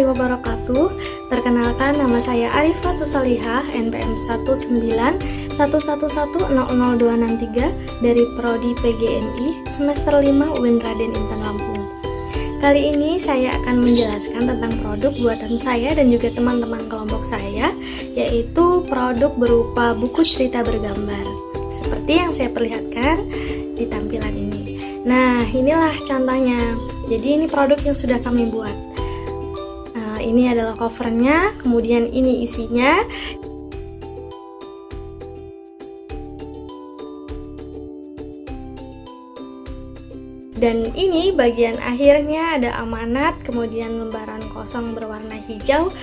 wabarakatuh. Perkenalkan, nama saya Arifah Tusalihah, NPM 19111100263 dari Prodi PGMI semester 5 UIN Raden Intan Lampung. Kali ini saya akan menjelaskan tentang produk buatan saya dan juga teman-teman kelompok saya, yaitu produk berupa buku cerita bergambar. Seperti yang saya perlihatkan di tampilan ini. Nah, inilah contohnya. Jadi ini produk yang sudah kami buat. Ini adalah covernya, kemudian ini isinya. Dan ini bagian akhirnya, ada amanat, kemudian lembaran kosong berwarna hijau,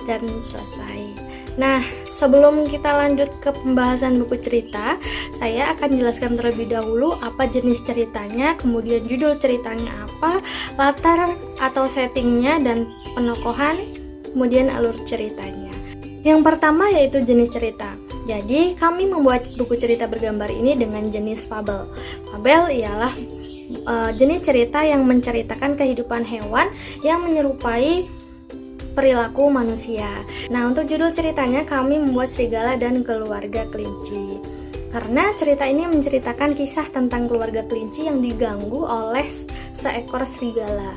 dan selesai. Nah, sebelum kita lanjut ke pembahasan buku cerita, saya akan jelaskan terlebih dahulu apa jenis ceritanya, kemudian judul ceritanya apa, latar atau settingnya, dan penokohan, kemudian alur ceritanya. Yang pertama yaitu jenis cerita. Jadi, kami membuat buku cerita bergambar ini dengan jenis fabel. Fabel ialah jenis cerita yang menceritakan kehidupan hewan yang menyerupai perilaku manusia. Nah, untuk judul ceritanya kami membuat Serigala dan Keluarga Kelinci. Karena cerita ini menceritakan kisah tentang keluarga kelinci yang diganggu oleh seekor serigala.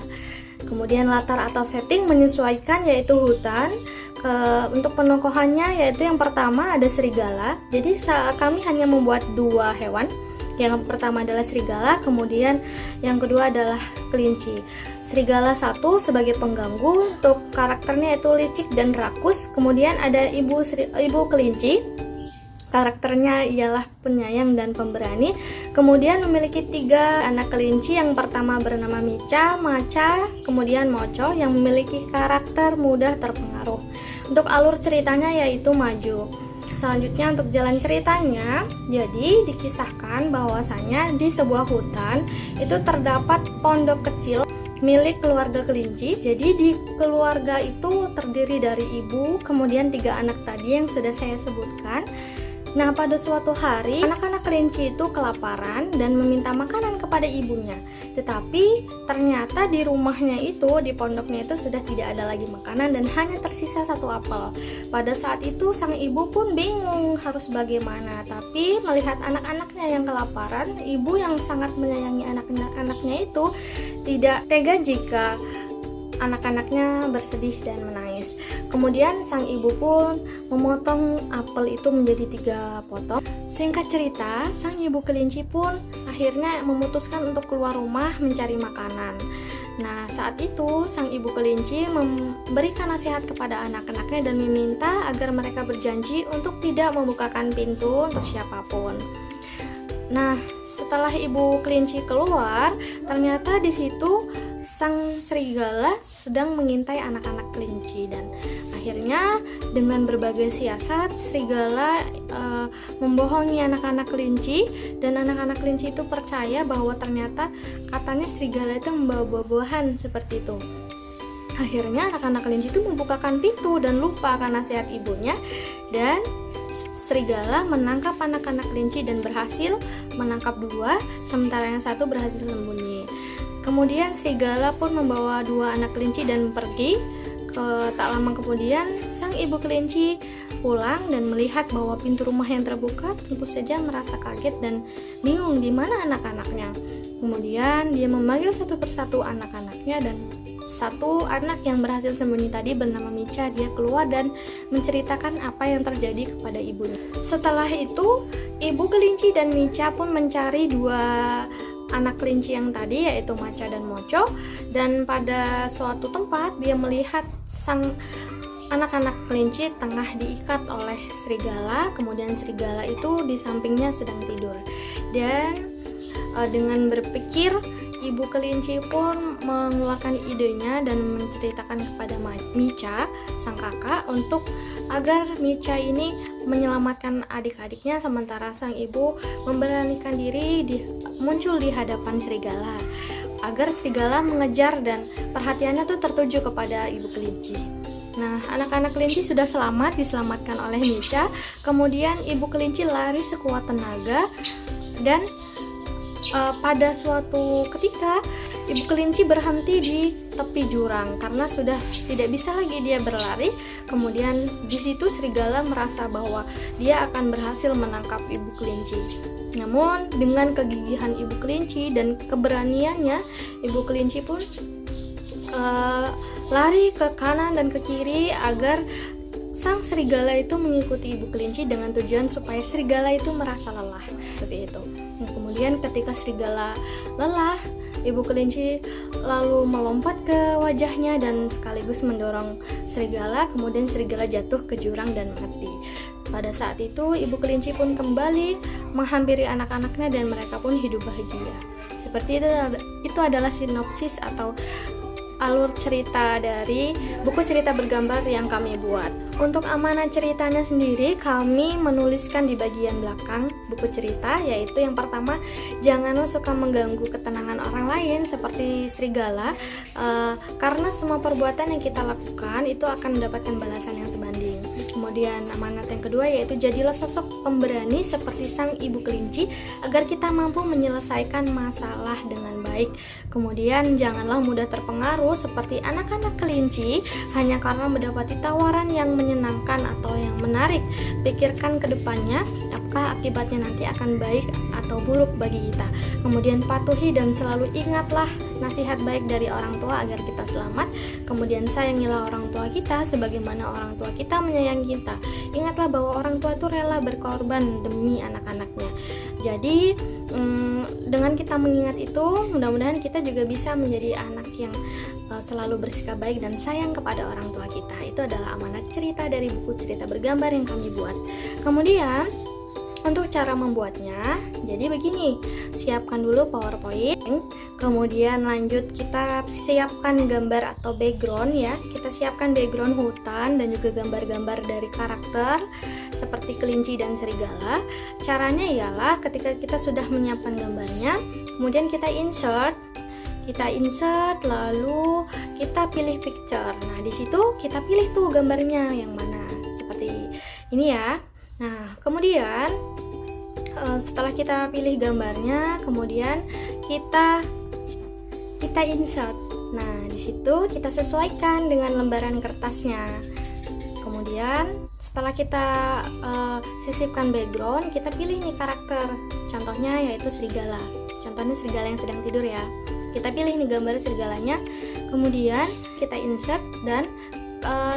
Kemudian latar atau setting menyesuaikan yaitu hutan. Untuk penokohannya yaitu yang pertama ada serigala. Jadi kami hanya membuat dua hewan. Yang pertama adalah serigala, kemudian yang kedua adalah kelinci. Serigala satu sebagai pengganggu, untuk karakternya yaitu licik dan rakus. Kemudian ada ibu kelinci, karakternya ialah penyayang dan pemberani. Kemudian memiliki 3 anak kelinci, yang pertama bernama Mica, Maca, kemudian Moco, yang memiliki karakter mudah terpengaruh. Untuk alur ceritanya yaitu maju. Selanjutnya untuk jalan ceritanya, jadi dikisahkan bahwasanya di sebuah hutan itu terdapat pondok kecil milik keluarga kelinci. Jadi di keluarga itu terdiri dari ibu, kemudian 3 anak tadi yang sudah saya sebutkan. Nah, pada suatu hari anak-anak kelinci itu kelaparan dan meminta makanan kepada ibunya. Tetapi ternyata di rumahnya itu, di pondoknya itu sudah tidak ada lagi makanan dan hanya tersisa 1 apel. Pada saat itu sang ibu pun bingung harus bagaimana. Tapi melihat anak-anaknya yang kelaparan, ibu yang sangat menyayangi anak-anaknya itu tidak tega jika anak-anaknya bersedih dan menangis. Kemudian sang ibu pun memotong apel itu menjadi 3 potong. Singkat cerita, sang ibu kelinci pun akhirnya memutuskan untuk keluar rumah mencari makanan. Nah, saat itu sang ibu kelinci memberikan nasihat kepada anak-anaknya dan meminta agar mereka berjanji untuk tidak membukakan pintu untuk siapapun. Nah, setelah ibu kelinci keluar, ternyata di situ sang serigala sedang mengintai anak-anak kelinci, dan akhirnya dengan berbagai siasat serigala membohongi anak-anak kelinci, dan anak-anak kelinci itu percaya bahwa ternyata katanya serigala itu membawa buah-buahan seperti itu. Akhirnya anak-anak kelinci itu membukakan pintu dan lupa akan nasihat ibunya, dan serigala menangkap anak-anak kelinci dan berhasil menangkap 2, sementara yang satu berhasil sembunyi. Kemudian serigala pun membawa 2 anak kelinci dan pergi. Tak lama kemudian sang ibu kelinci pulang dan melihat bahwa pintu rumah yang terbuka. Tentu saja merasa kaget dan bingung di mana anak-anaknya. Kemudian dia memanggil satu persatu anak-anaknya, dan satu anak yang berhasil sembunyi tadi bernama Mica, dia keluar dan menceritakan apa yang terjadi kepada ibunya. Setelah itu, ibu kelinci dan Mica pun mencari 2 anak kelinci yang tadi, yaitu Maca dan Moco, dan pada suatu tempat dia melihat sang anak-anak kelinci tengah diikat oleh serigala. Kemudian serigala itu di sampingnya sedang tidur, dan dengan berpikir, ibu kelinci pun mengeluarkan idenya dan menceritakan kepada Mica, sang kakak, untuk agar Mica ini menyelamatkan adik-adiknya, sementara sang ibu memberanikan diri muncul di hadapan serigala agar serigala mengejar, dan perhatiannya tuh tertuju kepada ibu kelinci. Nah, anak-anak kelinci sudah diselamatkan oleh Mica. Kemudian ibu kelinci lari sekuat tenaga dan pada suatu ketika ibu kelinci berhenti di tepi jurang karena sudah tidak bisa lagi dia berlari. Kemudian di situ serigala merasa bahwa dia akan berhasil menangkap ibu kelinci. Namun dengan kegigihan ibu kelinci dan keberaniannya, ibu kelinci pun lari ke kanan dan ke kiri agar sang serigala itu mengikuti ibu kelinci dengan tujuan supaya serigala itu merasa lelah, seperti itu. Nah, kemudian ketika serigala lelah, ibu kelinci lalu melompat ke wajahnya dan sekaligus mendorong serigala, kemudian serigala jatuh ke jurang dan mati. Pada saat itu ibu kelinci pun kembali menghampiri anak-anaknya dan mereka pun hidup bahagia. Seperti itu adalah sinopsis atau alur cerita dari buku cerita bergambar yang kami buat. Untuk amanat ceritanya sendiri, kami menuliskan di bagian belakang buku cerita, yaitu yang pertama, janganlah suka mengganggu ketenangan orang lain seperti serigala, karena semua perbuatan yang kita lakukan itu akan mendapatkan balasan yang sebanding. Kemudian amanat yang kedua yaitu jadilah sosok pemberani seperti sang ibu kelinci agar kita mampu menyelesaikan masalah dengan baik. Kemudian janganlah mudah terpengaruh seperti anak-anak kelinci hanya karena mendapati tawaran yang menyenangkan atau yang menarik. Pikirkan ke depannya apakah akibatnya nanti akan baik atau buruk bagi kita. Kemudian patuhi dan selalu ingatlah nasihat baik dari orang tua agar kita selamat. Kemudian sayangilah orang tua kita sebagaimana orang tua kita menyayangi kita. Ingatlah bahwa orang tua itu rela berkorban demi anak-anaknya. Jadi dengan kita mengingat itu, mudah-mudahan kita juga bisa menjadi anak yang selalu bersikap baik dan sayang kepada orang tua kita. Itu adalah amanat cerita dari buku cerita bergambar yang kami buat. Kemudian untuk cara membuatnya, jadi begini, siapkan dulu PowerPoint, kemudian lanjut kita siapkan gambar atau background ya. Kita siapkan background hutan dan juga gambar-gambar dari karakter seperti kelinci dan serigala. Caranya ialah ketika kita sudah menyiapkan gambarnya, kemudian kita insert lalu kita pilih picture. Nah, di situ kita pilih tuh gambarnya yang mana. Seperti ini ya. Nah, kemudian setelah kita pilih gambarnya, kemudian kita insert. Nah, di situ kita sesuaikan dengan lembaran kertasnya. Kemudian setelah kita sisipkan background, kita pilih nih karakter. Contohnya yaitu serigala. Contohnya serigala yang sedang tidur ya. Kita pilih nih gambar serigalanya. Kemudian kita insert dan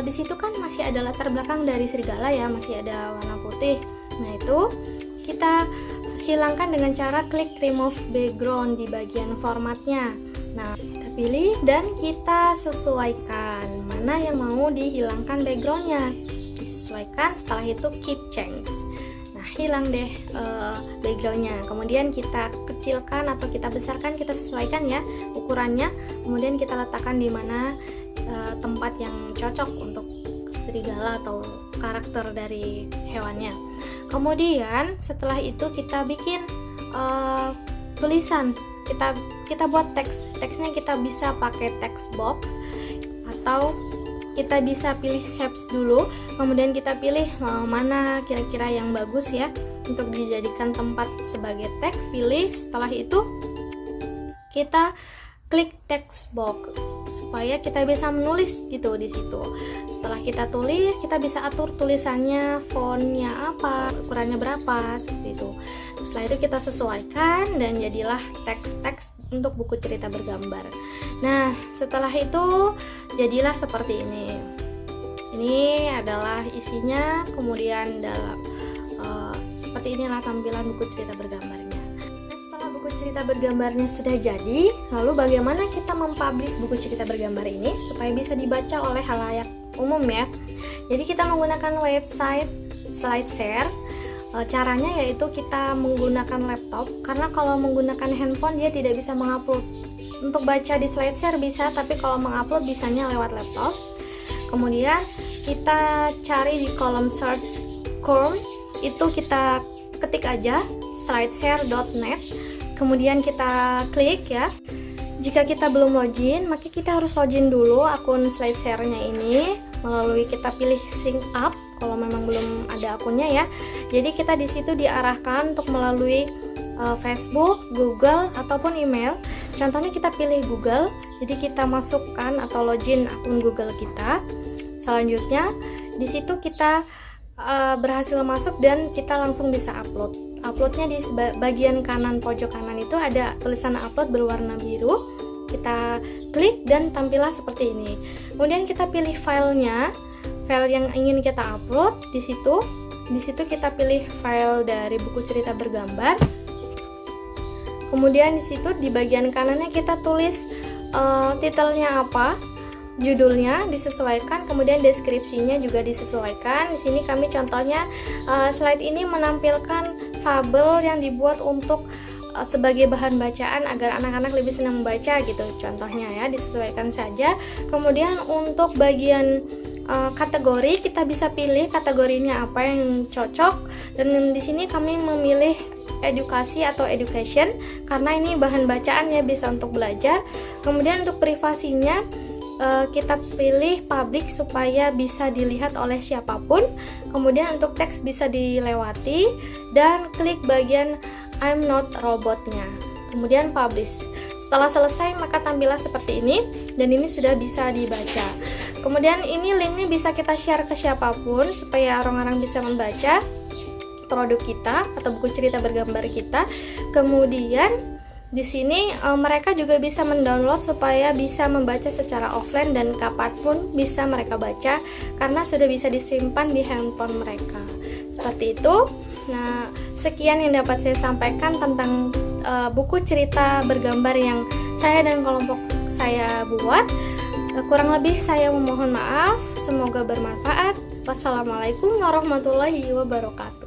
di situ kan masih ada latar belakang dari serigala ya, masih ada warna putih. Nah, itu kita hilangkan dengan cara klik remove background di bagian formatnya. Nah, kita pilih dan kita sesuaikan mana yang mau dihilangkan backgroundnya. Disesuaikan, setelah itu keep change. Nah, hilang deh backgroundnya. Kemudian kita kecilkan atau kita besarkan, kita sesuaikan ya ukurannya. Kemudian kita letakkan di mana tempat yang cocok untuk serigala atau karakter dari hewannya. Kemudian setelah itu kita bikin tulisan. Kita buat teksnya kita bisa pakai text box atau kita bisa pilih shapes dulu, kemudian kita pilih mana kira-kira yang bagus ya untuk dijadikan tempat sebagai teks. Pilih, setelah itu kita klik text box supaya kita bisa menulis gitu di situ. Setelah kita tulis, kita bisa atur tulisannya, fontnya apa, ukurannya berapa, seperti itu. Setelah itu kita sesuaikan dan jadilah teks-teks untuk buku cerita bergambar. Nah, setelah itu jadilah seperti ini. Ini adalah isinya, kemudian dalam seperti inilah tampilan buku cerita bergambarnya. Nah, setelah buku cerita bergambarnya sudah jadi, lalu bagaimana kita mempublish buku cerita bergambar ini supaya bisa dibaca oleh khalayak umum ya. Jadi kita menggunakan website SlideShare. Caranya yaitu kita menggunakan laptop, karena kalau menggunakan handphone dia tidak bisa mengupload. Untuk baca di SlideShare bisa, tapi kalau mengupload bisanya lewat laptop. Kemudian kita cari di kolom search Chrome, itu kita ketik aja slideshare.net, kemudian kita klik ya. Jika kita belum login, maka kita harus login dulu akun SlideShare-nya ini melalui kita pilih sync up kalau memang belum ada akunnya ya. Jadi kita di situ diarahkan untuk melalui Facebook, Google, ataupun email. Contohnya kita pilih Google, jadi kita masukkan atau login akun Google kita. Selanjutnya di situ kita berhasil masuk dan kita langsung bisa upload. Uploadnya di bagian kanan pojok kanan itu ada tulisan upload berwarna biru. Kita klik dan tampillah seperti ini. Kemudian kita pilih filenya, file yang ingin kita upload. Di situ kita pilih file dari buku cerita bergambar. Kemudian di situ di bagian kanannya kita tulis titelnya apa, judulnya disesuaikan, kemudian deskripsinya juga disesuaikan. Di sini kami contohnya slide ini menampilkan fabel yang dibuat untuk sebagai bahan bacaan agar anak-anak lebih senang membaca gitu. Contohnya ya, disesuaikan saja. Kemudian untuk bagian kategori kita bisa pilih kategorinya apa yang cocok, dan di sini kami memilih edukasi atau education karena ini bahan bacaan ya, bisa untuk belajar. Kemudian untuk privasinya kita pilih public supaya bisa dilihat oleh siapapun. Kemudian untuk teks bisa dilewati dan klik bagian I'm not robotnya. Kemudian publish. Setelah selesai maka tampilah seperti ini dan ini sudah bisa dibaca. Kemudian ini linknya bisa kita share ke siapapun supaya orang-orang bisa membaca produk kita atau buku cerita bergambar kita. Kemudian di sini mereka juga bisa mendownload supaya bisa membaca secara offline dan kapanpun bisa mereka baca karena sudah bisa disimpan di handphone mereka. Seperti itu. Nah, sekian yang dapat saya sampaikan tentang buku cerita bergambar yang saya dan kelompok saya buat. Kurang lebih saya memohon maaf. Semoga bermanfaat. Wassalamualaikum warahmatullahi wabarakatuh.